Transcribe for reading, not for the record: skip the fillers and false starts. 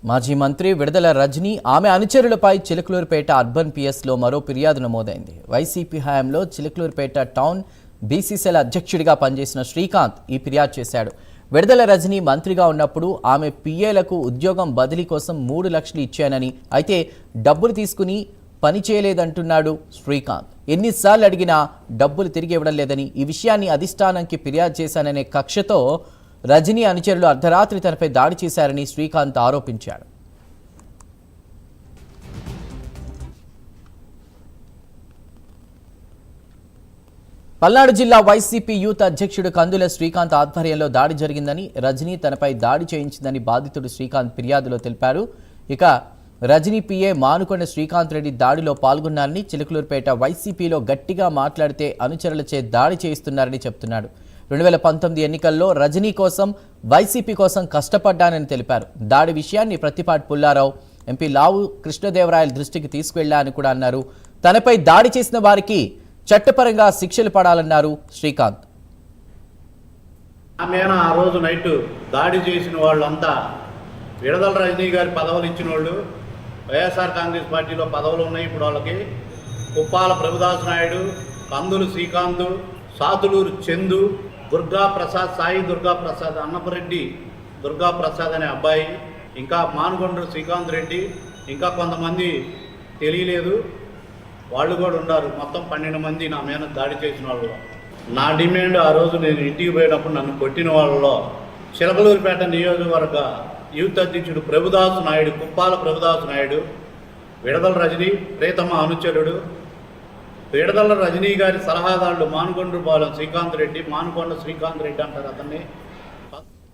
మాజీ మంత్రి విడుదల రజనీ ఆమె అనుచరులపై చిలకలూరుపేట అర్బన్ పిఎస్లో మరో ఫిర్యాదు నమోదైంది. వైసీపీ హయాంలో చిలకలూరుపేట టౌన్ బీసీసీఎల్ అధ్యక్షుడిగా పనిచేసిన శ్రీకాంత్ ఈ ఫిర్యాదు చేశాడు. విడుదల రజనీ మంత్రిగా ఉన్నప్పుడు ఆమె పిఏలకు ఉద్యోగం బదిలీ కోసం 3 లక్షలు ఇచ్చానని, అయితే డబ్బులు తీసుకుని పని చేయలేదంటున్నాడు శ్రీకాంత్. ఎన్నిసార్లు అడిగినా డబ్బులు తిరిగి ఇవ్వడం లేదని, ఈ విషయాన్ని అధిష్టానానికి ఫిర్యాదు చేశాననే కక్షతో రజనీ అనుచరులు అర్ధరాత్రి తనపై దాడి చేశారని శ్రీకాంత్ ఆరోపించాడు. పల్నాడు జిల్లా వైసీపీ యూత్ అధ్యక్షుడు కందుల శ్రీకాంత్ ఆధ్వర్యంలో దాడి జరిగిందని, రజనీ తనపై దాడి చేయించిందని బాధితుడు శ్రీకాంత్ ఫిర్యాదులో తెలిపారు. ఇక రజనీ పిఏ మానుకొండ శ్రీకాంత్ రెడ్డి దాడిలో పాల్గొన్నారని, చిలకలూరుపేట వైసీపీలో గట్టిగా మాట్లాడితే అనుచరులచే దాడి చేయిస్తున్నారని చెప్తున్నాడు. 2019 ఎన్నికల్లో రజనీ కోసం, వైసీపీ కోసం కష్టపడ్డానని తెలిపారు. దాడి విషయాన్ని ప్రత్తిపాటి పుల్లారావు, ఎంపీ లావు కృష్ణదేవరాయల దృష్టికి తీసుకెళ్లారని కూడా అన్నారు. తనపై దాడి చేసిన వారికి చట్టపరంగా శిక్షలు పడాలన్నారు శ్రీకాంత్. ఆ రోజు నైట్ దాడి చేసిన వాళ్ళంతా విడుదల రజనీ గారి పదవులు ఇచ్చిన వాళ్ళు, వైఎస్ఆర్ కాంగ్రెస్ పార్టీలో పదవులు ఉన్నాయి ఇప్పుడు వాళ్ళకి. కుప్పాల ప్రభుదాస్ నాయుడు, కందులు శ్రీకాంత్, సాతులూరు చందు, దుర్గాప్రసాద్, సాయి దుర్గాప్రసాద్, అన్నపరెడ్డి దుర్గాప్రసాద్ అనే అబ్బాయి, ఇంకా మానుకొండ శ్రీకాంత్ రెడ్డి, ఇంకా కొంతమంది తెలియలేదు, వాళ్ళు కూడా ఉన్నారు. మొత్తం 12 మంది నా మీద దాడి చేసిన వాళ్ళు. నా డిమాండ్ ఆ రోజు నేను ఇంటికి పోయినప్పుడు నన్ను కొట్టిన వాళ్ళలో చిలకలూరుపేట నియోజకవర్గ యూత్ అధ్యక్షుడు ప్రభుదాస్ నాయుడు, కుప్పాల ప్రభుదాస్ నాయుడు, విడుదల రజనీ ప్రీతమ అనుచరుడు, విడుదల రజనీ గారి సలహాదారుడు మానుకొండ శ్రీకాంత్ రెడ్డి, మానుకొండ శ్రీకాంత్ రెడ్డి అంటారు అతన్ని.